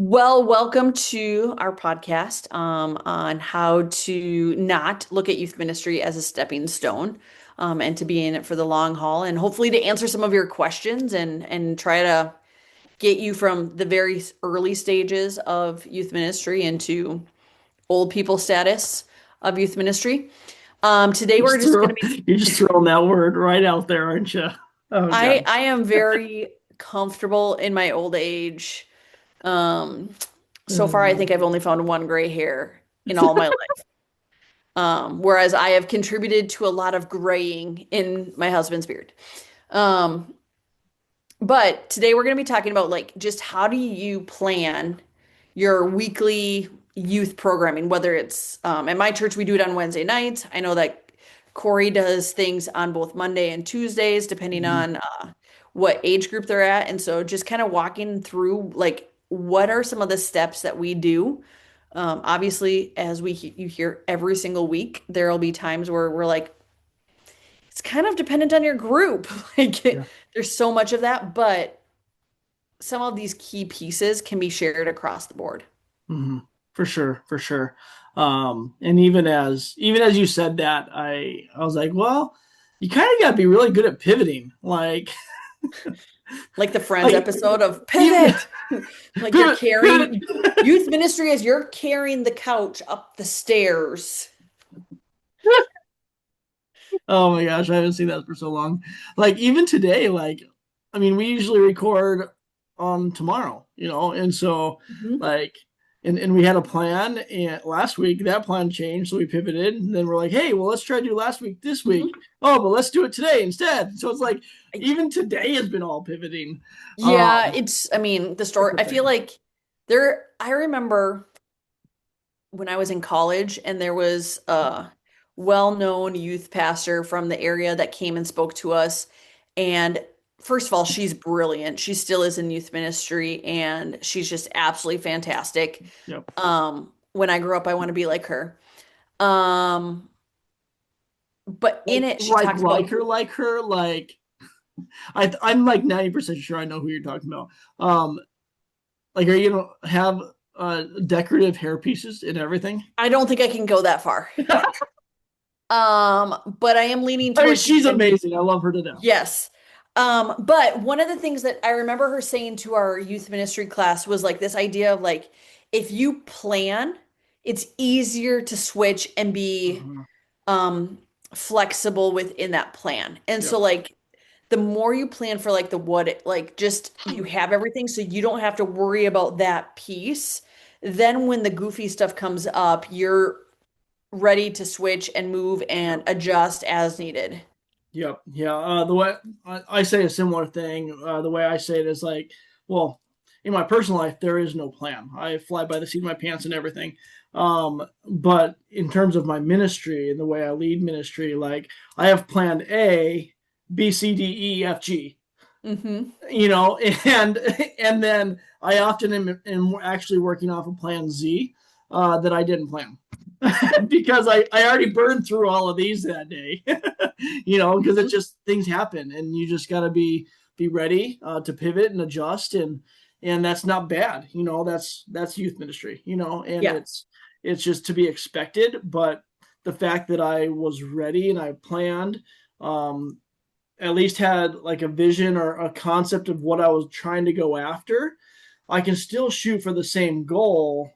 Well, welcome to our podcast on how to not look at youth ministry as a stepping stone, and to be in it for the long haul, and hopefully to answer some of your questions and try to get you from the very early stages of youth ministry into old people status of youth ministry. Today we're just going to be You're just throwing that word right out there, aren't you? Oh I God. I am very comfortable in my old age. Um, so far, I think I've only found one gray hair in all my life. Whereas I have contributed to a lot of graying in my husband's beard. Um, but today we're going to be talking about like just how do you plan your weekly youth programming, whether it's at my church, we do it on Wednesday nights. I know that Corey does things on both Monday and Tuesdays, depending Mhm. on what age group they're at. And so just kind of walking through like what are some of the steps that we do. Obviously, as you hear every single week, there will be times where we're like, it's kind of dependent on your group. Yeah. There's so much of that, but some of these key pieces can be shared across the board. hmm For sure, for sure. And even as you said that, I was like, well, you kind of got to be really good at pivoting. Like the Friends Like episode of even Pivot. Like you're pivot, pivot. carrying youth ministry as you're carrying the couch up the stairs. Oh my gosh, I haven't seen that for so long. Like even today, I mean, we usually record on tomorrow, and so Mhm. like and we had a plan and last week that plan changed, so we pivoted and then we're like, hey, well let's try to do last week this week. Mhm. Oh, but let's do it today instead. So it's like even today has been all pivoting. Yeah, I mean, the story, Type of I feel thing. like I remember when I was in college and there was a well-known youth pastor from the area that came and spoke to us. And first of all, she's brilliant. She still is in youth ministry and she's just absolutely fantastic. Yep. When I grow up, I want to be like her. Um, but in it, she talks about, Like her, I'm like 90% sure I know who you're talking about. Like, are you gonna have decorative hair pieces and everything? I don't think I can go that far. But I am leaning I mean, towards she's even, amazing. I love her to death. yes. But one of the things that I remember her saying to our youth ministry class was like this idea of like, if you plan, it's easier to switch and be Uh-huh. um flexible within that plan. And so Yep. like the more you plan for like the what it like just you have everything so you don't have to worry about that piece. Then when the goofy stuff comes up, you're ready to switch and move and Yep. adjust as needed. Yep. Yeah. The way I say a similar thing, the way I say it is like, well, in my personal life, there is no plan. I fly by the seat of my pants and everything. But in terms of my ministry and the way I lead ministry, like I have plan A, B, C, D, E, F, G. Hmm. And and then I often am actually working off a plan Z that I didn't plan because I already burned through all of these that day. Because it just things happen and you just got to be ready to pivot and adjust, and that's not bad. That's youth ministry. And Yeah. it's just to be expected. But the fact that I was ready and I planned, at least had like a vision or a concept of what I was trying to go after, I can still shoot for the same goal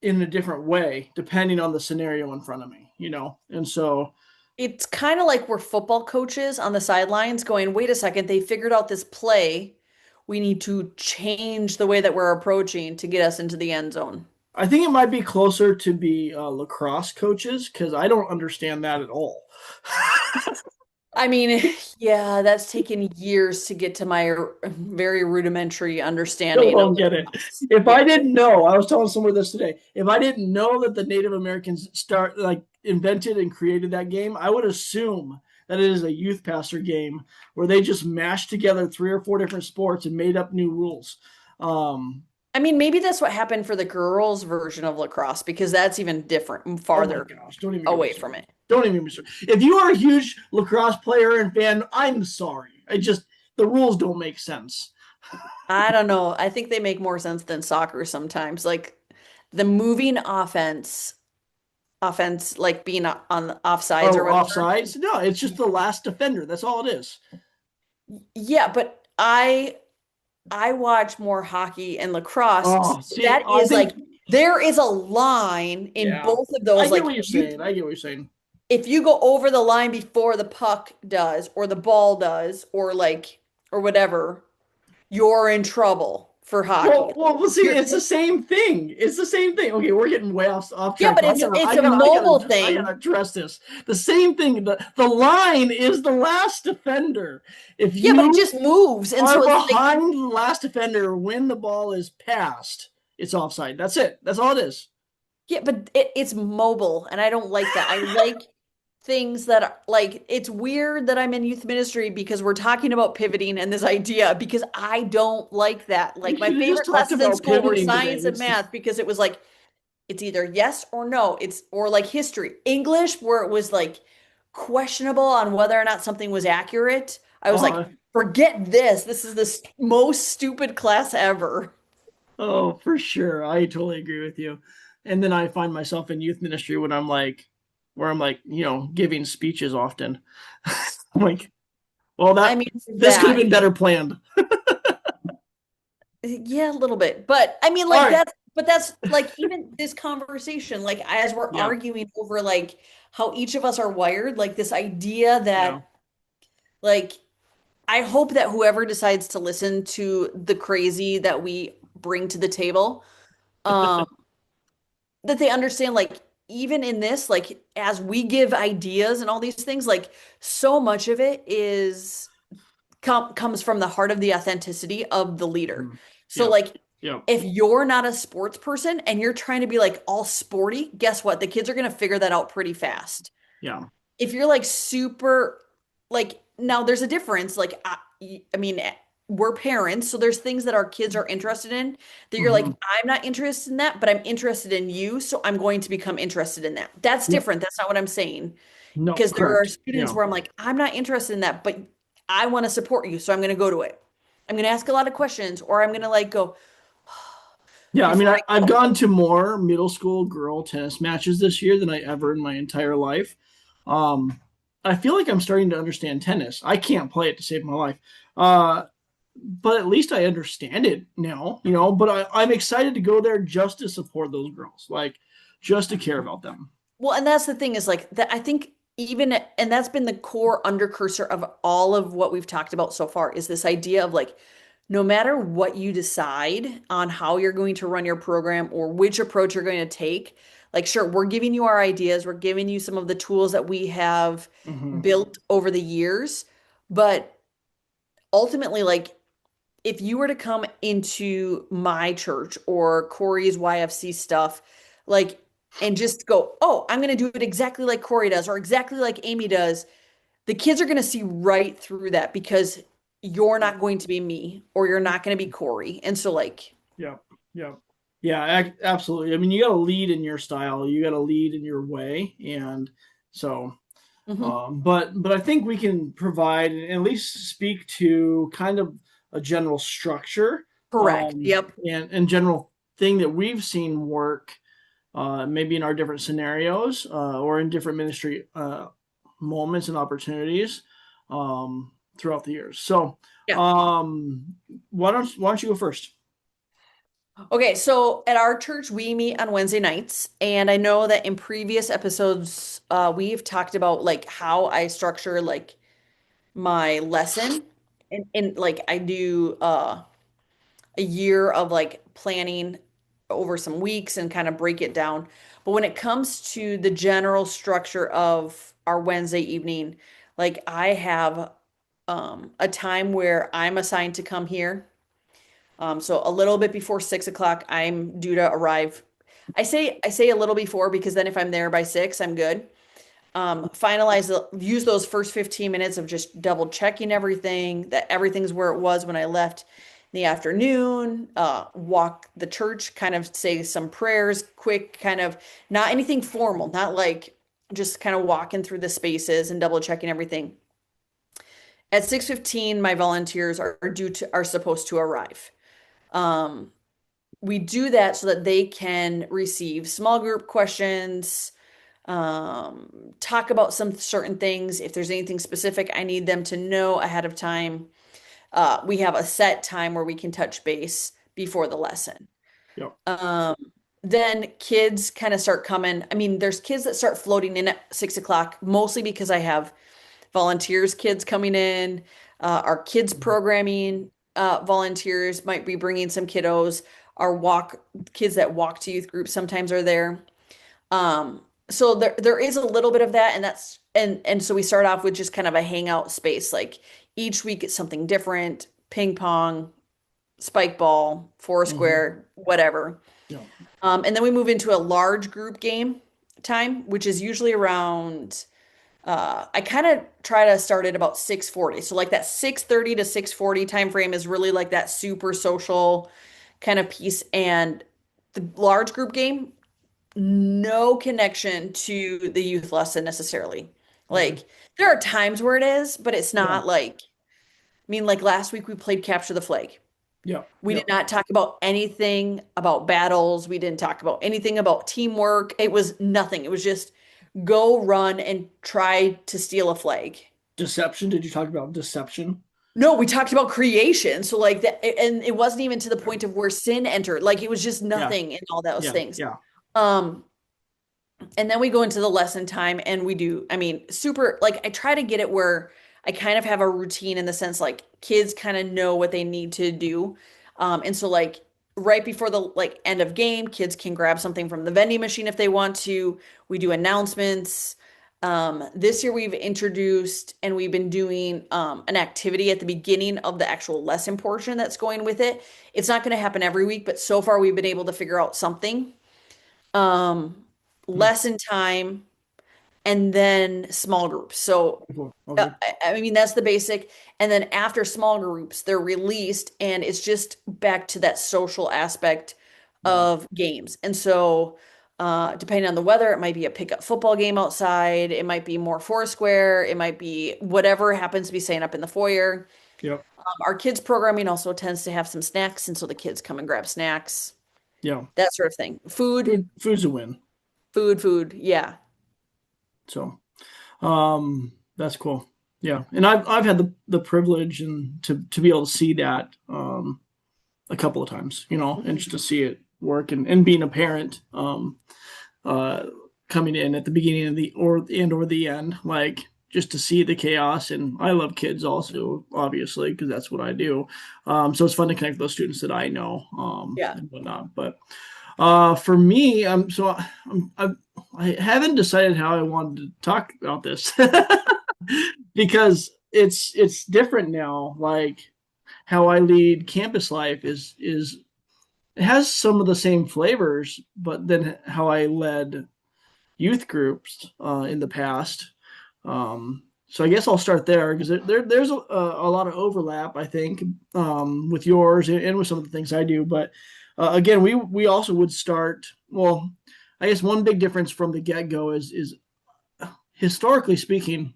in a different way depending on the scenario in front of me. And so It's kind of like we're football coaches on the sidelines going, wait a second, they figured out this play. We need to change the way that we're approaching to get us into the end zone. I think it might be closer to be lacrosse coaches because I don't understand that at all. I mean, yeah, that's taken years to get to my very rudimentary Still understanding of don't get it. lacrosse. If Yeah. I didn't know, I was telling someone this today. If I didn't know that the Native Americans invented and created that game, I would assume that it is a youth pastor game where they just mashed together three or four different sports and made up new rules. Um, I mean, maybe that's what happened for the girls' version of lacrosse because that's even different and oh my farther gosh, don't even get me away from started. it. Don't even get me started. If you are a huge lacrosse player and fan, I'm sorry. I just the rules don't make sense. I don't know. I think they make more sense than soccer sometimes. Like the moving offense like being on the offsides Oh, or whatever. offsides? No, it's just the last defender. That's all it is. Yeah, but I watch more hockey and lacrosse. So Oh, see, that I is like think, there is a line in yeah, both of I those. get Like what you're saying. I get what you're saying. if you go over the line before the puck does, or the ball does, or like or whatever, you're in trouble for hockey. Well, see, You're, it's the same thing. It's the same thing. Okay, we're getting way off yeah, track. but it's a mobile I gotta thing. address this. The same thing. The line is the last defender. If Yeah, but it you just moves. And are so it's like, behind the last defender when the ball is passed, it's offside. That's it. That's all it is. yeah, but it's mobile, and I don't like that. I like things that are like, it's weird that I'm in youth ministry because we're talking about pivoting and this idea because I don't like that. We Like my should have just favorite talked classes in about school were pivoting today. science and math because it was like, it's either yes or no. It's or like history. English, where it was like questionable on whether or not something was accurate. I was like, Uh, forget this. This is the most stupid class ever. oh, for sure. I totally agree with you. And then I find myself in youth ministry when where I'm like, giving speeches often. I'm like, well, I mean, this could have that, been better planned. yeah, a little bit. But I mean, All like right. that's like even this conversation, like as we're Yeah. arguing over like how each of us are wired, like this idea Yeah. that like I hope that whoever decides to listen to the crazy that we bring to the table, um, that they understand like even in this, like as we give ideas and all these things, like so much of it is comes from the heart of the authenticity of the leader. Mm. So Yep. like Yep. if you're not a sports person and you're trying to be like all sporty, guess what? The kids are going to figure that out pretty fast. Yeah. If you're like super like now there's a difference like I mean we're parents so there's things that our kids are interested in that you're like Hmm. I'm not interested in that but I'm interested in you so I'm going to become interested in that. That's Yep. different. That's not what I'm saying No, because there are correct. students Yeah. where I'm like I'm not interested in that but I want to support you so I'm going to go to it. I'm going to ask a lot of questions or I'm going to like go Yeah. I mean, before I I've go. gone to more middle school girl tennis matches this year than I ever in my entire life. Um, I feel like I'm starting to understand tennis. I can't play it to save my life. But at least I understand it now, but I'm excited to go there just to support those girls, like just to care about them. Well, and that's the thing is like that I think even and that's been the core undercursor of all of what we've talked about so far is this idea of like no matter what you decide on how you're going to run your program or which approach you're going to take, like sure, we're giving you our ideas, we're giving you some of the tools that we have Hmm. built over the years, but ultimately like if you were to come into my church or Corey's YFC stuff, like, and just go, oh, I'm going to do it exactly like Corey does or exactly like Amy does, the kids are going to see right through that because you're not going to be me or you're not going to be Corey. And so, like, Yeah, yeah, yeah, absolutely. I mean, you got to lead in your style, you got to lead in your way, and so. mhm, But I think we can provide and at least speak to kind of a general structure, correct. Yep. and general thing that we've seen work, maybe in our different scenarios, or in different ministry moments and opportunities, throughout the years. So, Yeah. why don't you go first? Okay, so at our church, we meet on Wednesday nights, and I know that in previous episodes, we've talked about like how I structure like my lesson, and like I do a year of like planning over some weeks and kind of break it down. But when it comes to the general structure of our Wednesday evening, like I have a time where I'm assigned to come here. So a little bit before 6 o'clock, I'm due to arrive. I say a little before because then if I'm there by 6, I'm good. Use those first 15 minutes of just double checking everything, that everything's where it was when I left in the afternoon, walk the church, kind of say some prayers, quick, kind of not anything formal, not like just kind of walking through the spaces and double checking everything. At 6:15, my volunteers are supposed to arrive. Um, we do that so that they can receive small group questions, talk about some certain things. If there's anything specific I need them to know ahead of time, we have a set time where we can touch base before the lesson. Yeah. Um, then kids kind of start coming. I mean, there's kids that start floating in at 6 o'clock, mostly because I have volunteers, kids coming in. Our kids programming volunteers might be bringing some kiddos. Our walk kids that walk to youth groups sometimes are there. So there is a little bit of that, and so we start off with just kind of a hangout space. Like each week it's something different, ping pong, spike ball, Hmm. foursquare, whatever. Yeah. And then we move into a large group game time, which is usually around I kind of try to start at about 6:40. So like that 6:30 to 6:40 time frame is really like that super social kind of piece. And the large group game, no connection to the youth lesson necessarily. Okay. Like there are times where it is, but it's Yeah. not like, I mean, like last week we played Capture the Flag. Yeah. We Yeah. did not talk about anything about battles. We didn't talk about anything about teamwork. It was nothing. It was just go run and try to steal a flag. Deception. Did you talk about deception? No, we talked about creation. So like that, and it wasn't even to the point of where sin entered. Like it was just Yeah. nothing in all those Yeah. things. Yeah. Um, and then we go into the lesson time and we do, I mean, super, like I try to get it where I kind of have a routine in the sense like kids kind of know what they need to do. And so like right before the like end of game, kids can grab something from the vending machine if they want to. We do announcements. This year we've introduced and we've been doing an activity at the beginning of the actual lesson portion that's going with it. It's not going to happen every week, but so far we've been able to figure out something. Um, Hmm. Lesson time and then small groups. So, Cool. Okay. I mean, that's the basic. And then after small groups, they're released, and it's just back to that social aspect Yeah. of games. And so, depending on the weather, it might be a pickup football game outside, it might be more foursquare, it might be whatever happens to be staying up in the foyer. Yep. Our kids programming also tends to have some snacks, and so the kids come and grab snacks, Yeah. that sort of thing. Food's a win. Food. Yeah. So, that's cool. Yeah. And I've had the privilege and to be able to see that a couple of times, and just to see it work and being a parent, uh, coming in at the beginning of or the end, like just to see the chaos. And I love kids also, obviously, because that's what I do. So it's fun to connect with those students that I know, Yeah. and whatnot. But for me, I haven't decided how I wanted to talk about this because it's different now. Like how I lead campus life is it has some of the same flavors, but then how I led youth groups in the past. So I guess I'll start there because there's a lot of overlap, I think, with yours and with some of the things I do. But again, we also would start. Well, I guess one big difference from the get go is historically speaking,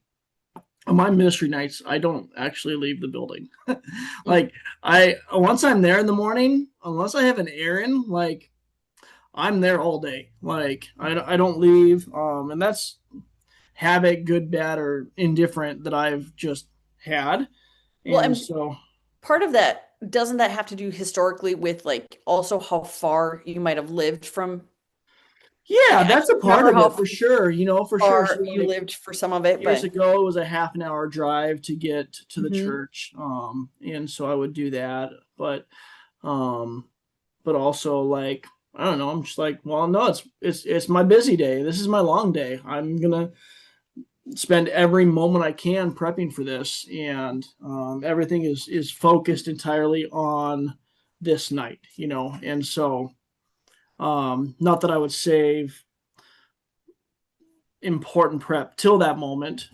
on my ministry nights, I don't actually leave the building. Mm. Like I once I'm there in the morning, unless I have an errand, like I'm there all day. Like I don't leave, and that's habit, good, bad, or indifferent that I've just had. Well, And and so, part of that, doesn't that have to do historically with like also how far you might have lived from? yeah, I that's a don't part remember of how it for sure. For sure. far So you like lived for some of it, years but ago, it was a half an hour drive to get to the Mhm. church, and so I would do that. Um, but also like I don't know. I'm just like, well, no, it's my busy day. This is my long day. I'm gonna spend every moment I can prepping for this, and everything is focused entirely on this night, And so, not that I would save important prep till that moment,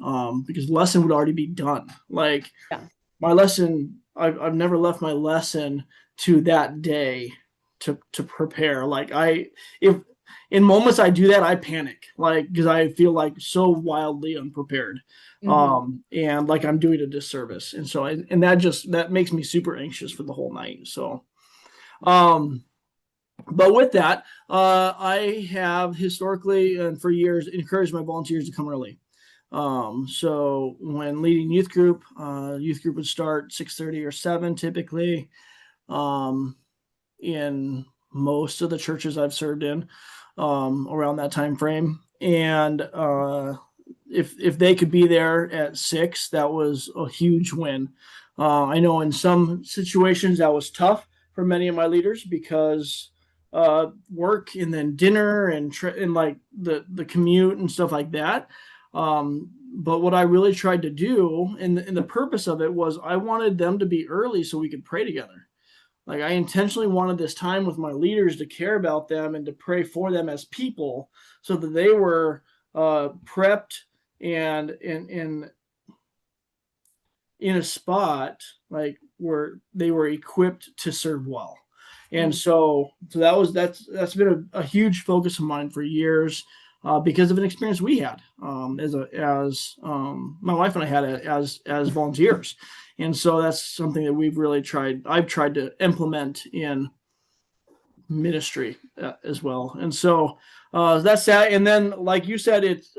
because the lesson would already be done. Like Yeah. my lesson, I've never left my lesson to that day to prepare. Like if in moments I do that, I panic, like, because I feel like so wildly unprepared, Hmm. and like I'm doing a disservice, and so and that makes me super anxious for the whole night. So, um, but with that, I have historically and for years encouraged my volunteers to come early. So when leading youth group would start 6:30 or 7 typically. Um, in most of the churches I've served in, around that time frame. And if they could be there at 6, that was a huge win. I know in some situations that was tough for many of my leaders because work and then dinner and like the commute and stuff like that. But what I really tried to do, and the purpose of it was, I wanted them to be early so we could pray together. Like, I intentionally wanted this time with my leaders to care about them and to pray for them as people, so that they were prepped and in a spot like where they were equipped to serve well. And Hmm. so that's been a huge focus of mine for years, because of an experience we had, as my wife and I had as volunteers. And so that's something that I've tried to implement in ministry, as well. And so that's that. And then, like you said, it's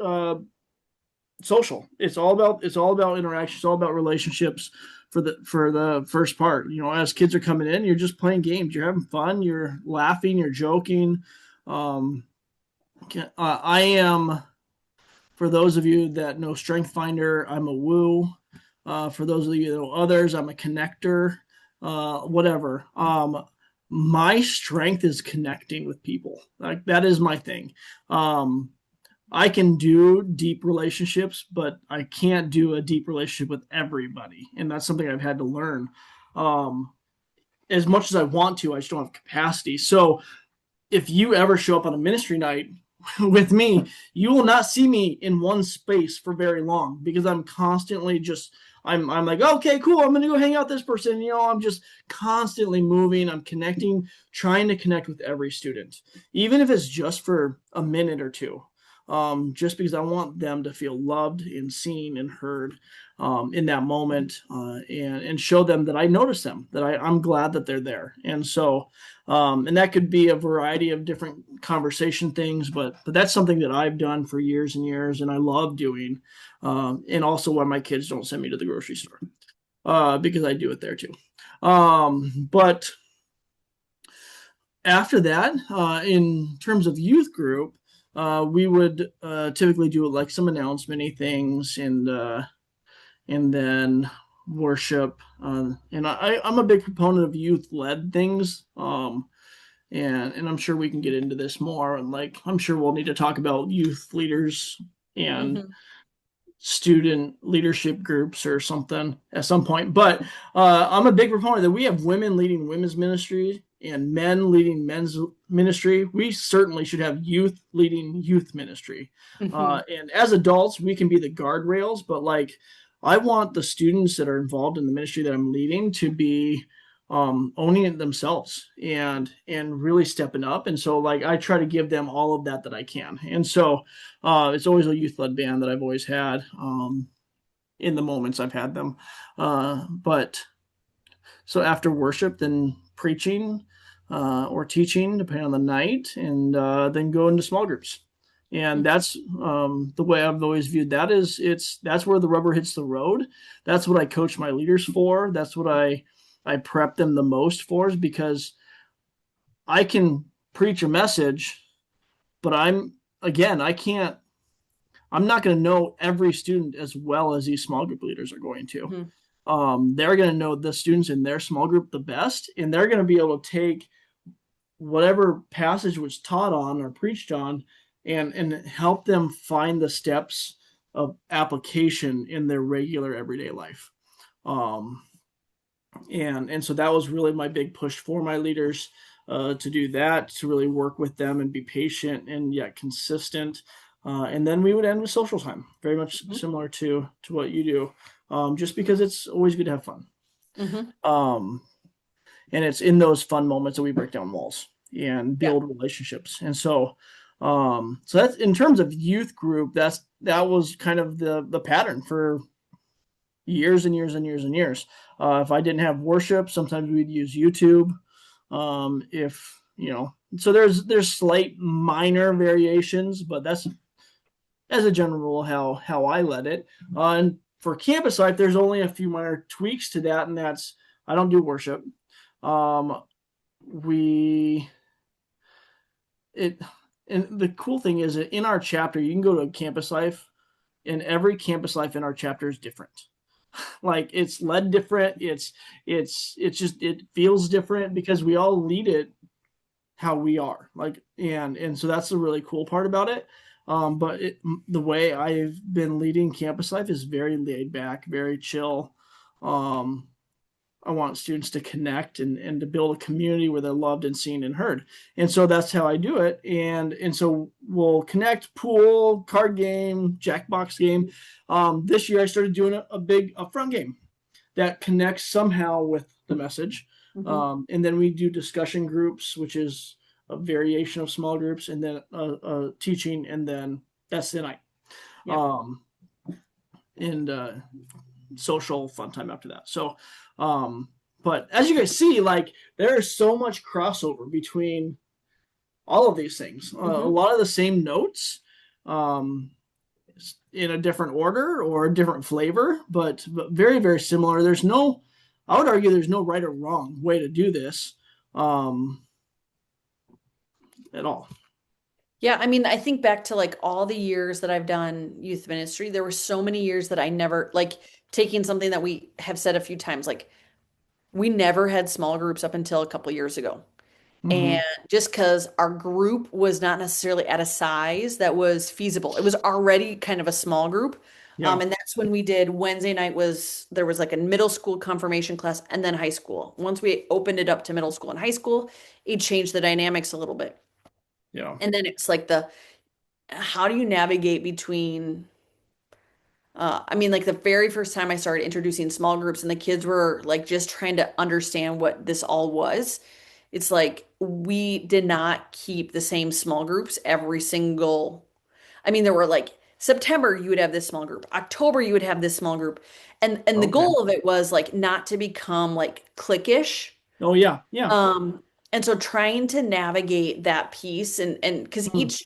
social. It's all about interaction. It's all about relationships for the first part. As kids are coming in, you're just playing games. You're having fun. You're laughing. You're joking. Um, I am. For those of you that know Strength Finder, I'm a woo. For those of you that know others, I'm a connector. Whatever. My strength is connecting with people. Like, that is my thing. I can do deep relationships, but I can't do a deep relationship with everybody, and that's something I've had to learn. Um, as much as I want to, I just don't have capacity. So if you ever show up on a ministry night with me, you will not see me in one space for very long, because I'm constantly just I'm like, okay, cool, I'm gonna go hang out with this person. I'm just constantly moving. I'm connecting, trying to connect with every student, even if it's just for a minute or two. Just because I want them to feel loved and seen and heard, in that moment, and show them that I notice them, that I'm glad that they're there. And so, and that could be a variety of different conversation things, but that's something that I've done for years and years, and I love doing. And also why my kids don't send me to the grocery store, because I do it there too. But after that, in terms of youth group, we would typically do like some announcement things, and then worship. And I'm a big proponent of youth led things. And I'm sure we can get into this more. And like, I'm sure we'll need to talk about youth leaders and Hmm. student leadership groups or something at some point. But I'm a big proponent that we have women leading women's ministry and men leading men's ministry. We certainly should have youth leading youth ministry. Hmm. And as adults, we can be the guardrails, but like, I want the students that are involved in the ministry that I'm leading to be owning it themselves and really stepping up. And so, like, I try to give them all of that I can. And so it's always a youth led band that I've always had, in the moments I've had them. But so after worship, then preaching, or teaching, depending on the night, and then go into small groups. And that's, the way I've always viewed that. That's where the rubber hits the road. That's what I coach my leaders for. That's what I prep them the most for, is because I can preach a message, but I can't. I'm not going to know every student as well as these small group leaders are going to. Hmm. They're going to know the students in their small group the best, and they're going to be able to take whatever passage was taught on or preached on, and help them find the steps of application in their regular everyday life. Um, and so that was really my big push for my leaders, to do that, to really work with them and be patient and yet consistent. And then we would end with social time, very much Hmm. similar to what you do, just because it's always good to have fun. Hmm. Um, and it's in those fun moments that we break down walls. and Yeah. build relationships. And so that's in terms of youth group, that was kind of the pattern for years and years and years and years. If I didn't have worship, sometimes we'd use YouTube. If so there's slight minor variations, but that's as a general rule how I led it. And for campus life, there's only a few minor tweaks to that, and that's I don't do worship. Um, we it and the cool thing is that in our chapter, you can go to campus life, and every campus life in our chapter is different. Like it's led different. It's just it feels different because we all lead it how we are. Like and so that's the really cool part about it. But the way I've been leading campus life is very laid back, very chill. Um, I want students to connect and to build a community where they're loved and seen and heard. And so that's how I do it. And so we'll connect pool, card game, Jackbox game. This year I started doing a big upfront game that connects somehow with the message. And then we do discussion groups, which is a variation of small groups, and then teaching, and then that's the night. Yeah. And social fun time after that. So, but as you guys see, like there is so much crossover between all of these things. A lot of the same notes, in a different order or a different flavor, but very, very similar. I would argue there's no right or wrong way to do this, at all. Yeah, I mean, I think back to like all the years that I've done youth ministry, there were so many years that I never like taking something that we have said a few times, like we never had small groups up until a couple years ago. Mm-hmm. And just because our group was not necessarily at a size that was feasible, it was already kind of a small group. Yeah. And that's when we did Wednesday night there was like a middle school confirmation class and then high school. Once we opened it up to middle school and high school, it changed the dynamics a little bit. Yeah. And then it's like how do you navigate between I mean, like the very first time I started introducing small groups and the kids were like just trying to understand what this all was, it's like we did not keep the same small groups every single. I mean, there were like September you would have this small group, October you would have this small group. And the Okay. goal of it was like not to become like cliquish. Oh yeah. Yeah. And so trying to navigate that piece and Mm.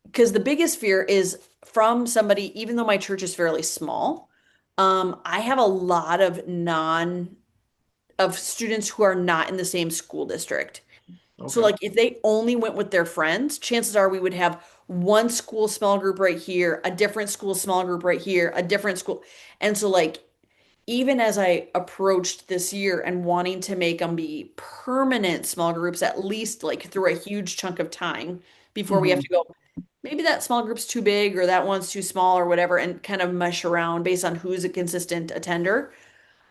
because the biggest fear is from somebody, even though my church is fairly small, I have a lot of students who are not in the same school district. So Okay. like if they only went with their friends, chances are we would have one school small group right here, a different school small group right here, a different school. And so like even as I approached this year and wanting to make them be permanent small groups, at least like through a huge chunk of time before we have Mm-hmm. to go, maybe that small group's too big or that one's too small or whatever, and kind of mesh around based on who's a consistent attender.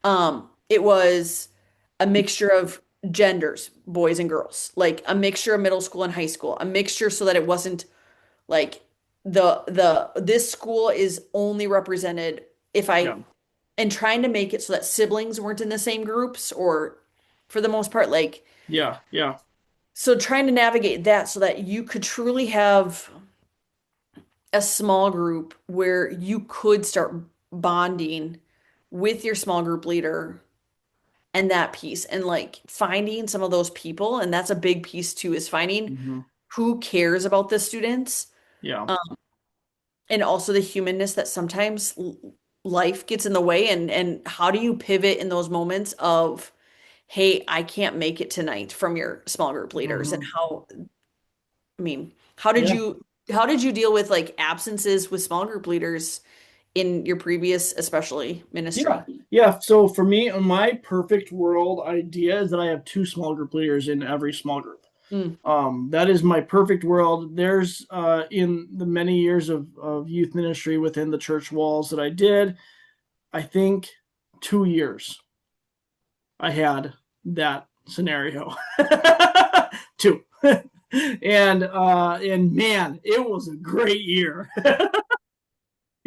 It was a mixture of genders, boys and girls, like a mixture of middle school and high school, a mixture so that it wasn't like this school is only represented if Yeah. I and trying to make it so that siblings weren't in the same groups or for the most part like Yeah. Yeah. so trying to navigate that so that you could truly have a small group where you could start bonding with your small group leader and that piece and like finding some of those people, and that's a big piece too, is finding Mm-hmm. who cares about the students, Yeah. um, and also the humanness that sometimes life gets in the way, and how do you pivot in those moments of, hey, I can't make it tonight from your small group leaders, and Mm-hmm. how, I mean, Yeah. how did you deal with like absences with small group leaders in your previous, especially Yeah. ministry? Yeah. So for me, my perfect world idea is that I have two small group leaders in every small group. Mm, That is my perfect world. There's in the many years of youth ministry within the church walls that I did, I think 2 years I had that scenario. Two. And man, it was a great year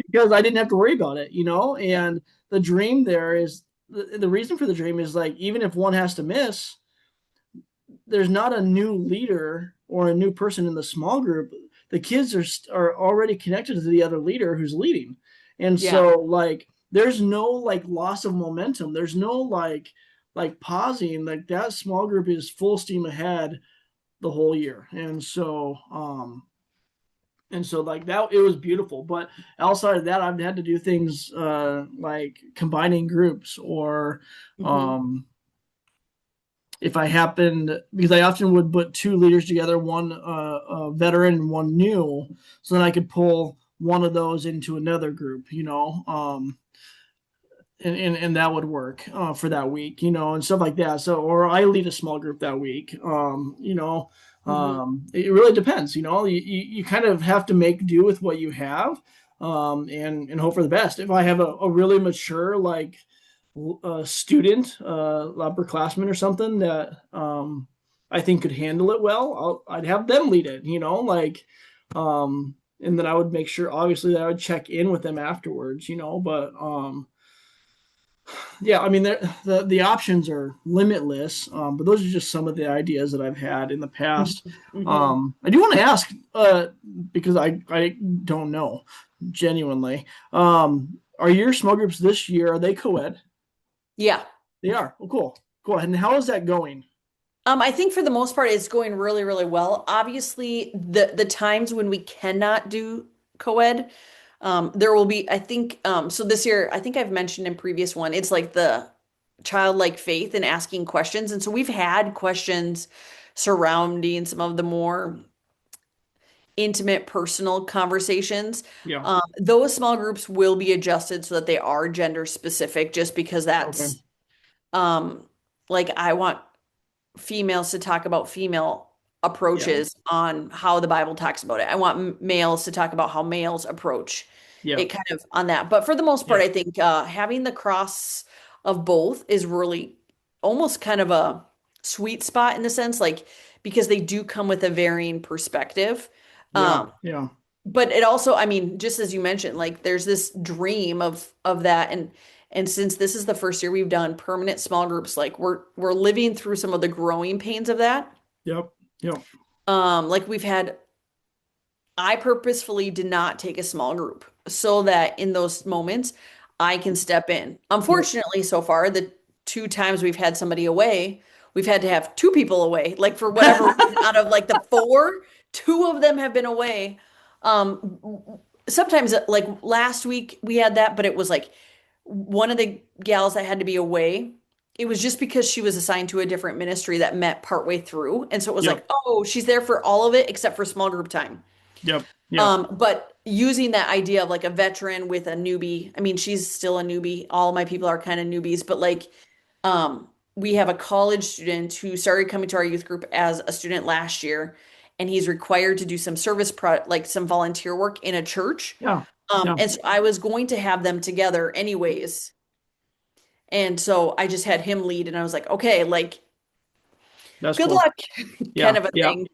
because I didn't have to worry about it, and the dream there is the reason for the dream is like even if one has to miss, there's not a new leader or a new person in the small group. The kids are already connected to the other leader who's leading. And Yeah. so like there's no like loss of momentum. There's no like pausing. Like that small group is full steam ahead the whole year. And so like that, it was beautiful. But outside of that, I've had to do things like combining groups or Hmm. um, if I happened, because I often would put two leaders together, one a veteran and one new, so then I could pull one of those into another group, and that would work for that week, and stuff like that. So, or I lead a small group that week, Hmm. it really depends, you kind of have to make do with what you have, and hope for the best. If I have a really mature, like, student, upperclassman or something that I think could handle it well, I'd have them lead it, and then I would make sure, obviously, that I would check in with them afterwards, but yeah, I mean, the options are limitless, but those are just some of the ideas that I've had in the past. Hmm. I do want to ask, because I don't know genuinely. Are your small groups this year, are they co-ed? Yeah. They are. Oh, cool. Cool. And how is that going? I think for the most part, it's going really, really well. Obviously, the times when we cannot do co-ed, there will be, I think, so this year, I think I've mentioned in previous one, it's like the childlike faith and asking questions. And so we've had questions surrounding some of the more intimate, personal conversations. Yeah. Those small groups will be adjusted so that they are gender specific, just because Okay. that's um like I want females to talk about female Yeah. approaches on how the Bible talks about it. I want males to talk about how males approach Yeah. it kind of on that. But for the most part, Yeah. I think having the cross of both is really almost kind of a sweet spot in the sense, like, because they do come with a varying perspective. Yeah. Um, Yeah. but it also, I mean, just as you mentioned, like there's this dream of that, and since this is the first year we've done permanent small groups, like we're living through some of the growing pains of that. Yep. Yep. Like we've had, I purposefully did not take a small group so that in those moments I can step in. Yep. Unfortunately, so far, the two times we've had somebody away, we've had to have two people away. Like for whatever reason, out of like the four, two of them have been away. Sometimes like last week we had that, but it was like one of the gals that had to be away. It was just because she was assigned to a different ministry that met partway through. And so it was Yep. like, oh, she's there for all of it except for small group time. Yep. Yep. But using that idea of like a veteran with a newbie, I mean, she's still a newbie. All my people are kind of newbies, but like, we have a college student who started coming to our youth group as a student last year, and he's required to do some like some volunteer work in a church. Yeah. Yeah. And so I was going to have them together anyways. And so I just had him lead, and I was like, okay, like, That's good cool. luck, kind Yeah. of a Yeah. thing.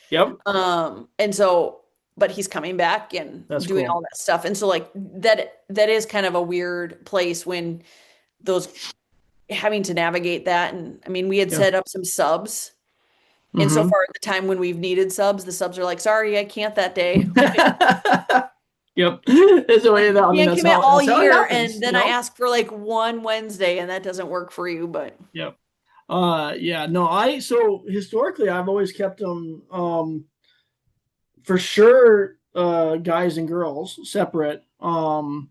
Yep. And so, but he's coming back and That's doing cool. all that stuff. And so like that is kind of a weird place when those having to navigate that. And I mean, we had Yeah. set up some subs. And so Mm-hmm. far at the time when we've needed subs, the subs are like, sorry, I can't that day. Yep. It's the way that, I mean, Can't commit all that's how it year. happens, And then I ask for like one Wednesday and that doesn't work for you, but Yep. Yeah, no, so historically I've always kept them for sure, guys and girls separate. And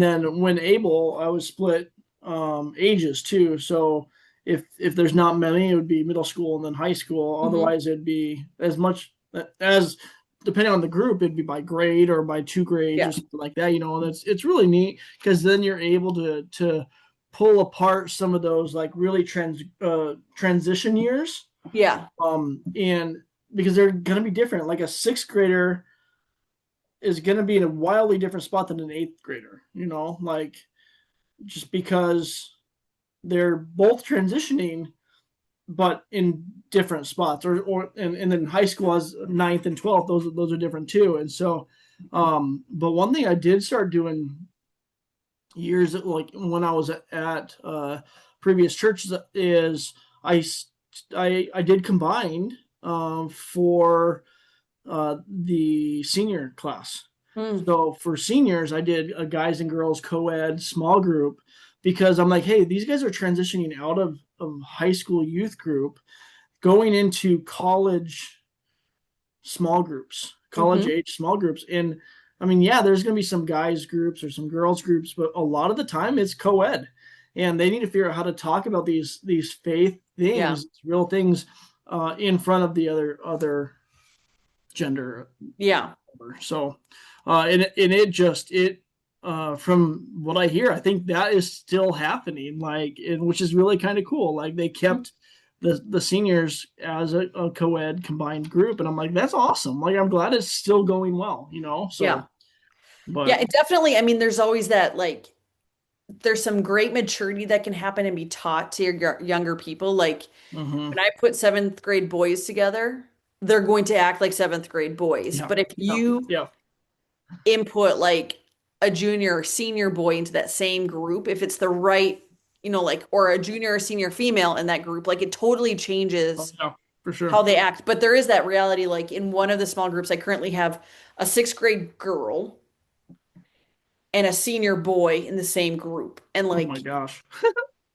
then when able, I was split ages too. So if there's not many, it would be middle school and then high school. Mhm. Otherwise, it'd be as much as, depending on the group, it'd be by grade or by two grades or Yeah. something like that. And it's really neat because then you're able to pull apart some of those like really transition years, Yeah. and because they're going to be different. Like a sixth grader is going to be in a wildly different spot than an eighth grader, like, just because they're both transitioning, but in different spots, and then high school as ninth and 12th, those are different too. And so, but one thing I did start doing years, like when I was at previous churches, is I I did combined for the senior class. Hmm. So for seniors, I did a guys and girls co-ed small group because I'm like, hey, these guys are transitioning out of high school youth group, going into college small groups, college Hmm. age small groups. And I mean, yeah, there's going to be some guys groups or some girls groups, but a lot of the time it's co-ed, and they need to figure out how to talk about these faith Yeah. things, real things, in front of the other gender. Yeah. So, and it just it from what I hear, I think that is still happening, like, and which is really kind of cool. Like they kept the seniors as a co-ed combined group, and I'm like, that's awesome. Like I'm glad it's still going well, you know. Yeah. So, but Yeah, it definitely, I mean, there's always that like there's some great maturity that can happen and be taught to your younger people. Like mm-hmm. when I put seventh grade boys together, they're going to act like seventh grade boys. Yeah, But if yeah, you yeah, input like a junior or senior boy into that same group, if it's the right, like, or a junior or senior female in that group, like it totally oh, changes yeah, for sure. how they act. But there is that reality, like in one of the small groups, I currently have a sixth grade girl and a senior boy in the same group. And Oh my like, gosh.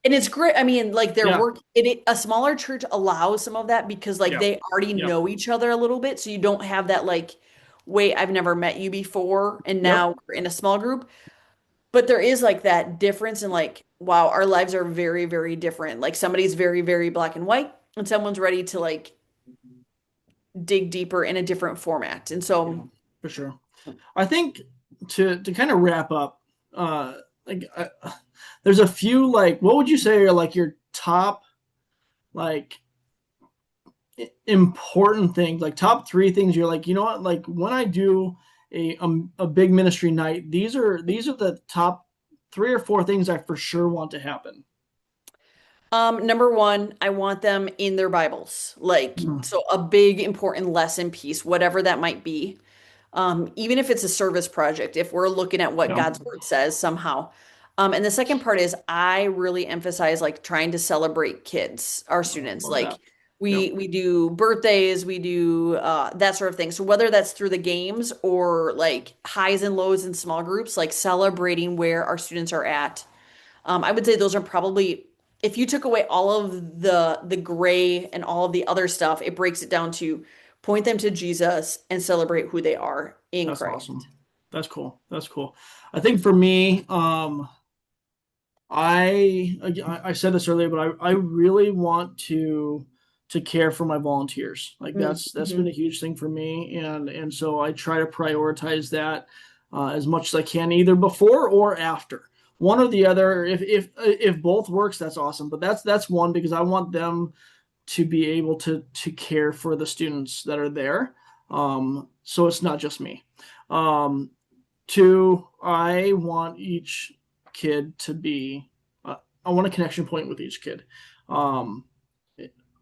and it's great. I mean, like their Yeah, work, a smaller church allows some of that because like yeah, they already yeah, know each other a little bit. So you don't have that like, wait, I've never met you before. And yep. now we're in a small group. But there is like that difference in like, wow, our lives are very, very different. Like somebody's very, very black and white, and someone's ready to like dig deeper in a different format. And Yeah, so, for sure. I think to kind of wrap up, like there's a few, like, what would you say are like your top, like, important things, like top three things you're like, you know what, like when I do a big ministry night, these are the top three or four things I for sure want to happen. number one, I want them in their Bibles. Like, Mm. so a big important lesson piece, whatever that might be. Even if it's a service project, if we're looking at what Yeah, God's word says somehow. And the second part is I really emphasize like trying to celebrate kids, our students. love Like that. Yep. we do birthdays, we do that sort of thing. So whether that's through the games or like highs and lows in small groups, like celebrating where our students are at. I would say those are probably, if you took away all of the gray and all of the other stuff, it breaks it down to point them to Jesus and celebrate who they are in That's Christ. awesome. That's cool. That's cool. I think for me, I said this earlier, but I really want to care for my volunteers. Like that's been Mm-hmm. a huge thing for me, and so I try to prioritize that as much as I can, either before or after. One or the other. If both works, that's awesome. But that's one, because I want them to be able to care for the students that are there. So it's not just me. Um, Two, I want each kid to be, I want a connection point with each kid. Um,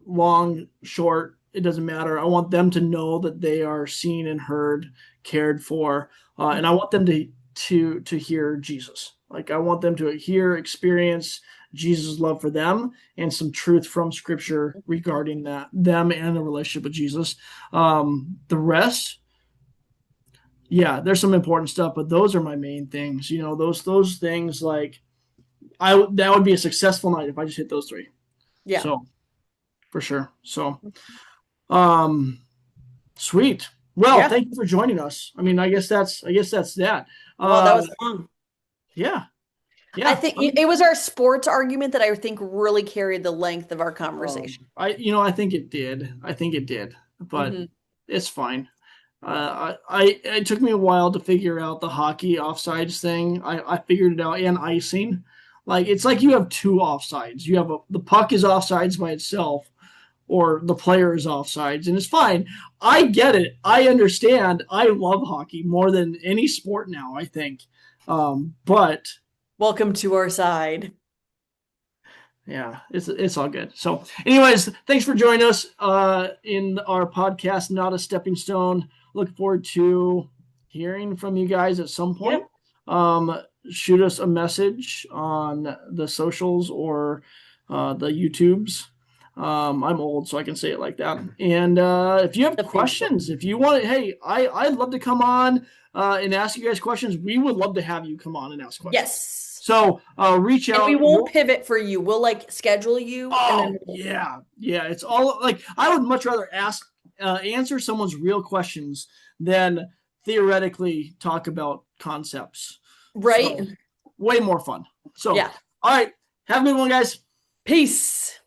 Long, short, it doesn't matter. I want them to know that they are seen and heard, cared for, and I want them to hear Jesus. Like I want them to hear, experience Jesus' love for them, and some truth from Scripture regarding that them and the relationship with Jesus. The rest, yeah, there's some important stuff, but those are my main things. You know, those things, like I that would be a successful night if I just hit those three. Yeah. So for sure. So um sweet. Well, Yeah. thank you for joining us. I mean, I guess that's that. Well, that Uh was fun. yeah. I Yeah. think it was our sports argument that I think really carried the length of our Um conversation. I think it did. I think it did. But Hmm. it's fine. It took me a while to figure out the hockey offsides thing. I figured it out, and icing. Like it's like you have two offsides. You have the puck is offsides by itself, or the player is offsides, and it's fine. I get it. I understand. I love hockey more than any sport now, I think. But Welcome to our side. yeah, it's all good. So, anyways, thanks for joining us in our podcast, Not a Stepping Stone. Look forward to hearing from you guys at some point. Yep. Shoot us a message on the socials or the YouTubes. I'm old, so I can say it like that. And if you have questions, if you want to, hey, I'd love to come on and ask you guys questions. We would love to have you come on and ask questions. Yes. So reach out. And we won't pivot for you. We'll like schedule you. Oh, and then yeah. It's all like I would much rather answer someone's real questions than theoretically talk about concepts. Right. So, way more fun. So, yeah. All right. Have a good one, guys. Peace.